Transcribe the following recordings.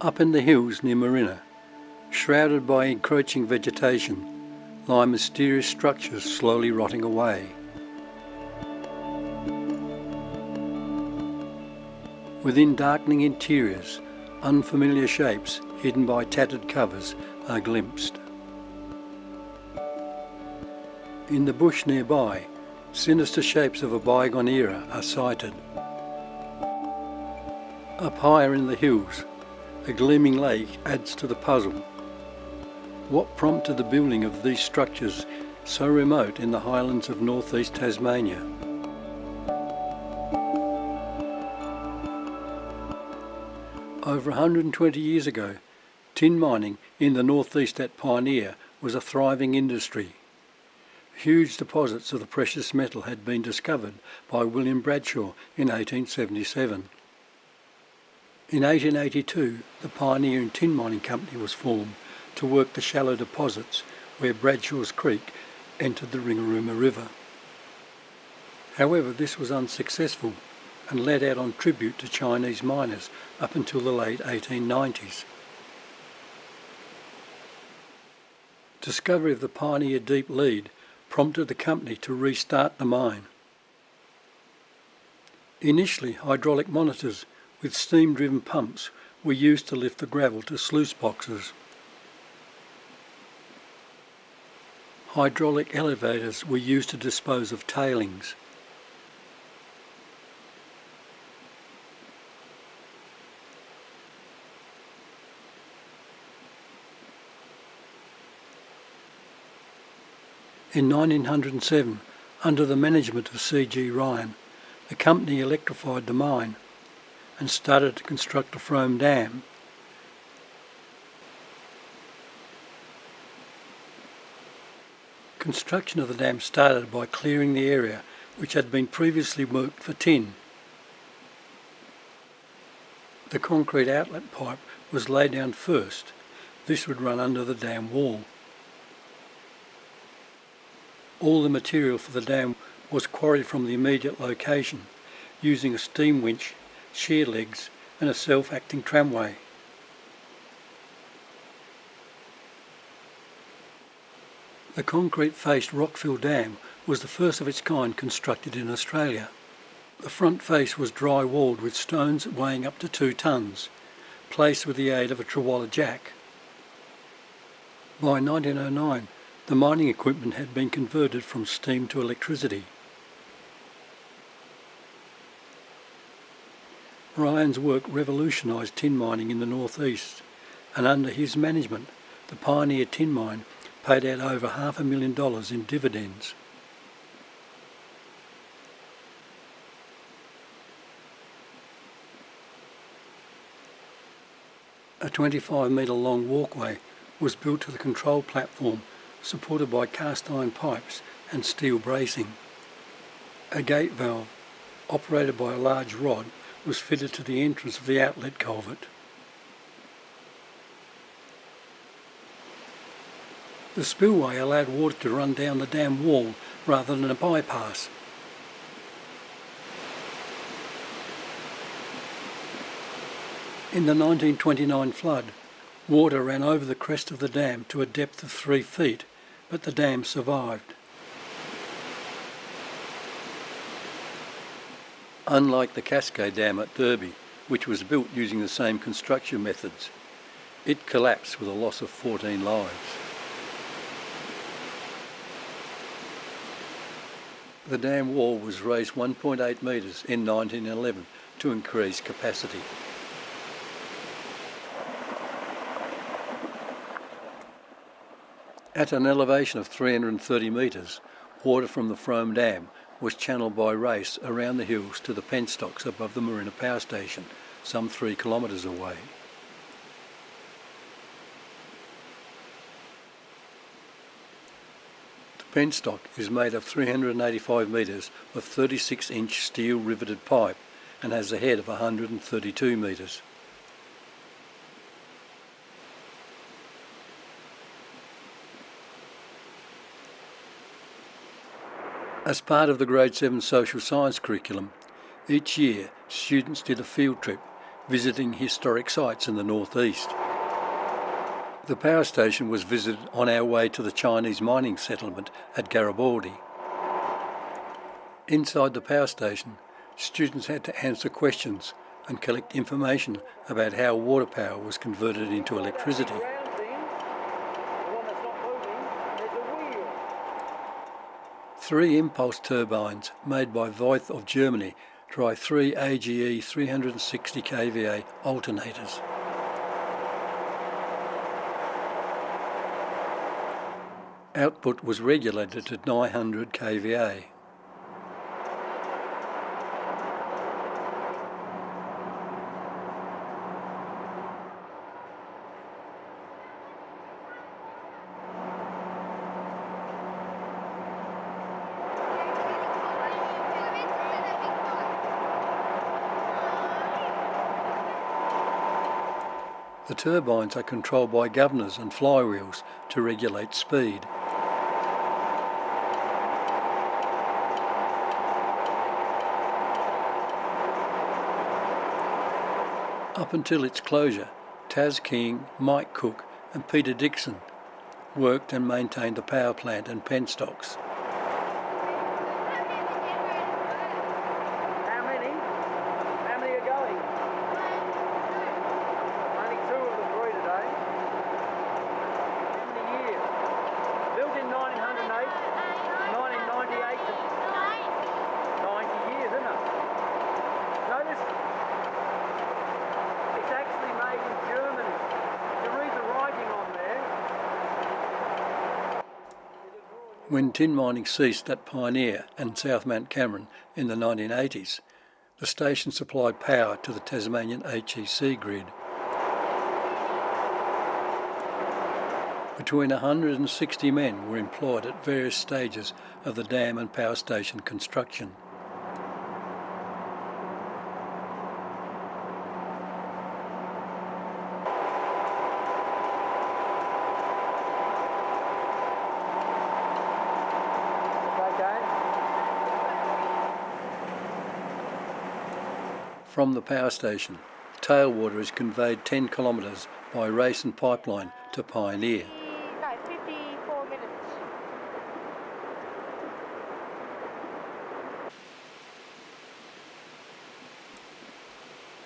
Up in the hills near Marina, shrouded by encroaching vegetation, lie mysterious structures slowly rotting away. Within darkening interiors, unfamiliar shapes hidden by tattered covers are glimpsed. In the bush nearby, sinister shapes of a bygone era are sighted. Up higher in the hills, a gleaming lake adds to the puzzle. What prompted the building of these structures so remote in the highlands of northeast Tasmania? Over 120 years ago, tin mining in the northeast at Pioneer was a thriving industry. Huge deposits of the precious metal had been discovered by William Bradshaw in 1877. In 1882, the Pioneer and Tin Mining Company was formed to work the shallow deposits where Bradshaw's Creek entered the Ringarooma River. However, this was unsuccessful and led out on tribute to Chinese miners up until the late 1890s. Discovery of the Pioneer Deep Lead prompted the company to restart the mine. Initially, hydraulic monitors with steam-driven pumps were used to lift the gravel to sluice boxes. Hydraulic elevators were used to dispose of tailings. In 1907, under the management of C.G. Ryan, the company electrified the mine and started to construct the Frome Dam. Construction of the dam started by clearing the area which had been previously worked for tin. The concrete outlet pipe was laid down first. This would run under the dam wall. All the material for the dam was quarried from the immediate location using a steam winch, shear legs and a self-acting tramway. The concrete-faced Rockfield Dam was the first of its kind constructed in Australia. The front face was dry-walled with stones weighing up to 2 tonnes, placed with the aid of a Trawalla jack. By 1909, the mining equipment had been converted from steam to electricity. Ryan's work revolutionised tin mining in the northeast, and under his management, the Pioneer Tin Mine paid out over $500,000 in dividends. A 25-metre long walkway was built to the control platform, supported by cast iron pipes and steel bracing. A gate valve, operated by a large rod, was fitted to the entrance of the outlet culvert. The spillway allowed water to run down the dam wall rather than a bypass. In the 1929 flood, water ran over the crest of the dam to a depth of 3 feet, but the dam survived. Unlike the Cascade Dam at Derby, which was built using the same construction methods, it collapsed with a loss of 14 lives. The dam wall was raised 1.8 metres in 1911 to increase capacity. At an elevation of 330 metres, water from the Frome Dam was channelled by race around the hills to the penstocks above the Marina power station, some 3 kilometres away. The penstock is made of 385 metres of 36-inch steel riveted pipe and has a head of 132 metres. As part of the Grade 7 social science curriculum, each year students did a field trip visiting historic sites in the northeast. The power station was visited on our way to the Chinese mining settlement at Garibaldi. Inside the power station, students had to answer questions and collect information about how water power was converted into electricity. 3 impulse turbines made by Voith of Germany drive 3 AGE 360 kVA alternators. Output was regulated to 900 kVA. The turbines are controlled by governors and flywheels to regulate speed. Up until its closure, Taz King, Mike Cook and Peter Dixon worked and maintained the power plant and penstocks. When tin mining ceased at Pioneer and South Mount Cameron in the 1980s, the station supplied power to the Tasmanian HEC grid. Between 160 men were employed at various stages of the dam and power station construction. From the power station, tailwater is conveyed 10 kilometres by race and pipeline to Pioneer. 54 minutes.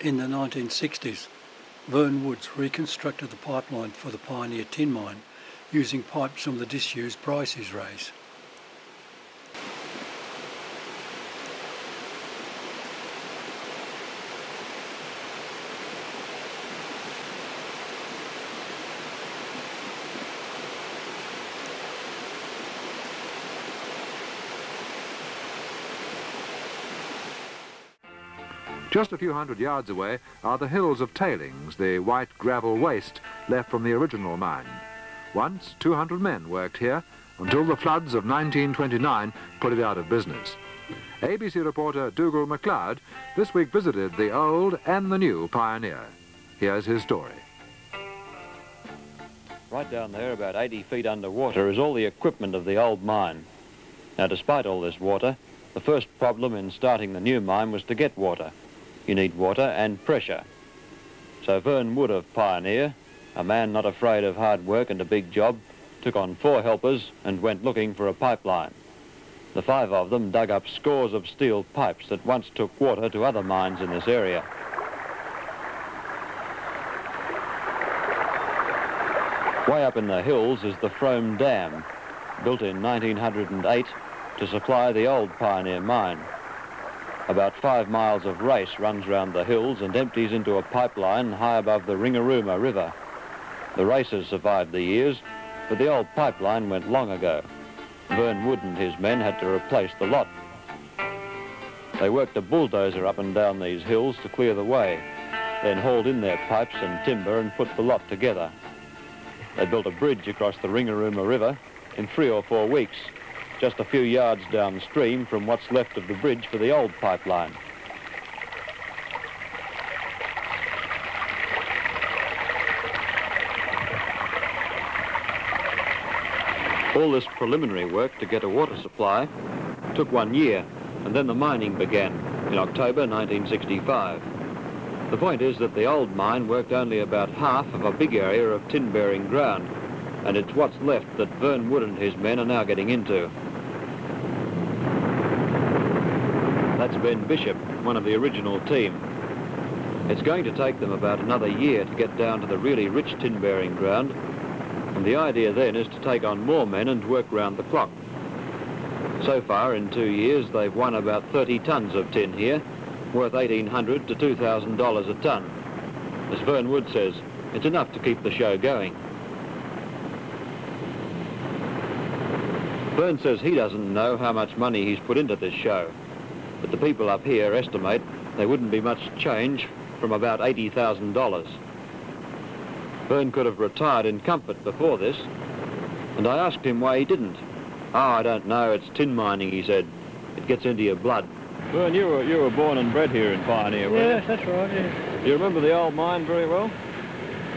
In the 1960s, Vern Woods reconstructed the pipeline for the Pioneer tin mine using pipes from the disused Bryce's race. Just a few hundred yards away are the hills of tailings, the white gravel waste left from the original mine. Once 200 men worked here until the floods of 1929 put it out of business. ABC reporter Dougal MacLeod this week visited the old and the new Pioneer. Here's his story. Right down there, about 80 feet underwater, is all the equipment of the old mine. Now, despite all this water, the first problem in starting the new mine was to get water. You need water and pressure. So Vern Wood of Pioneer, a man not afraid of hard work and a big job, took on 4 helpers and went looking for a pipeline. The 5 of them dug up scores of steel pipes that once took water to other mines in this area. Way up in the hills is the Frome Dam, built in 1908 to supply the old Pioneer mine. About 5 miles of race runs round the hills and empties into a pipeline high above the Ringarooma River. The race has survived the years, but the old pipeline went long ago. Vern Wood and his men had to replace the lot. They worked a bulldozer up and down these hills to clear the way, then hauled in their pipes and timber and put the lot together. They built a bridge across the Ringarooma River in 3 or 4 weeks, just a few yards downstream from what's left of the bridge for the old pipeline. All this preliminary work to get a water supply took 1 year, and then the mining began in October 1965. The point is that the old mine worked only about half of a big area of tin-bearing ground, and it's what's left that Vern Wood and his men are now getting into. That's Ben Bishop, one of the original team. It's going to take them about another year to get down to the really rich tin-bearing ground, and the idea then is to take on more men and work round the clock. So far, in 2 years, they've won about 30 tonnes of tin here, worth $1,800 to $2,000 a tonne. As Vern Wood says, it's enough to keep the show going. Vern says he doesn't know how much money he's put into this show, but the people up here estimate there wouldn't be much change from about $80,000. Vern could have retired in comfort before this, and I asked him why he didn't. "Oh, I don't know, it's tin mining," he said. "It gets into your blood." Vern, you were born and bred here in Pioneer, weren't you? Yes, that's right, yes. Do you remember the old mine very well?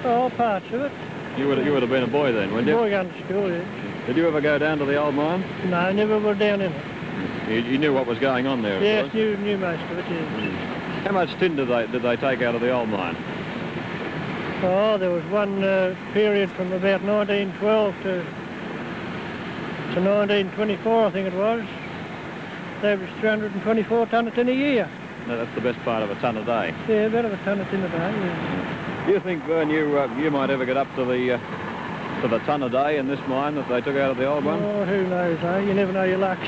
Oh, parts of it. You would have been a boy then, wouldn't you? Boy going to school, yes. Did you ever go down to the old mine? No, never were down in it. You knew what was going on there, of Yes, course? knew most of it, yes. How much tin did they take out of the old mine? Oh, there was one period from about 1912 to 1924, I think it was. There was 324 tonne of tin a year. No, that's the best part of a tonne a day. Yeah, about a tonne of tin a day, yes. Do you think, Vern, you might ever get up to the tonne a day in this mine that they took out of the old one? Oh, who knows, eh? You never know your luck.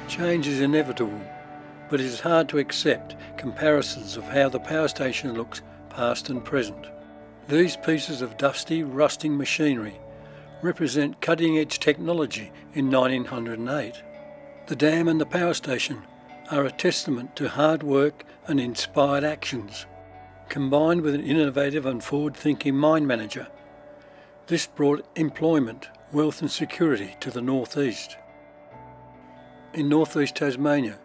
Change is inevitable, but it is hard to accept comparisons of how the power station looks past and present. These pieces of dusty, rusting machinery represent cutting-edge technology in 1908. The dam and the power station are a testament to hard work and inspired actions, combined with an innovative and forward-thinking mine manager. This brought employment, wealth and security to the northeast. In northeast Tasmania,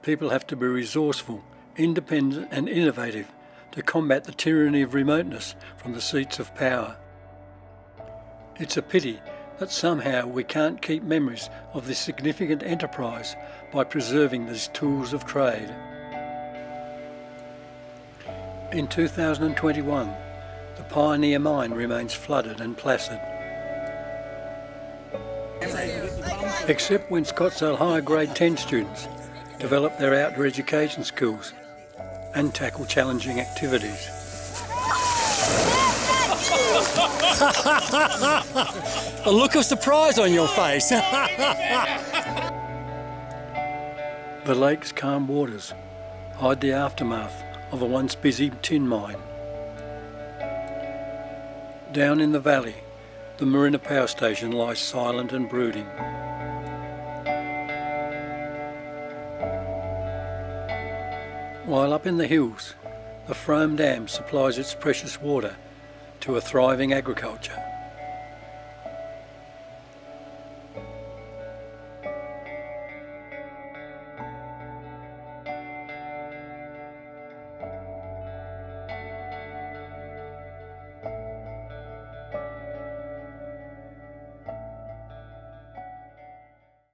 people have to be resourceful, independent and innovative to combat the tyranny of remoteness from the seats of power. It's a pity that somehow we can't keep memories of this significant enterprise by preserving these tools of trade. In 2021, the Pioneer mine remains flooded and placid. Except when Scottsdale High Grade 10 students develop their outdoor education skills and tackle challenging activities. A look of surprise on your face. The lake's calm waters hide the aftermath of a once busy tin mine. Down in the valley, the Marina power station lies silent and brooding. While up in the hills, the Frome Dam supplies its precious water to a thriving agriculture.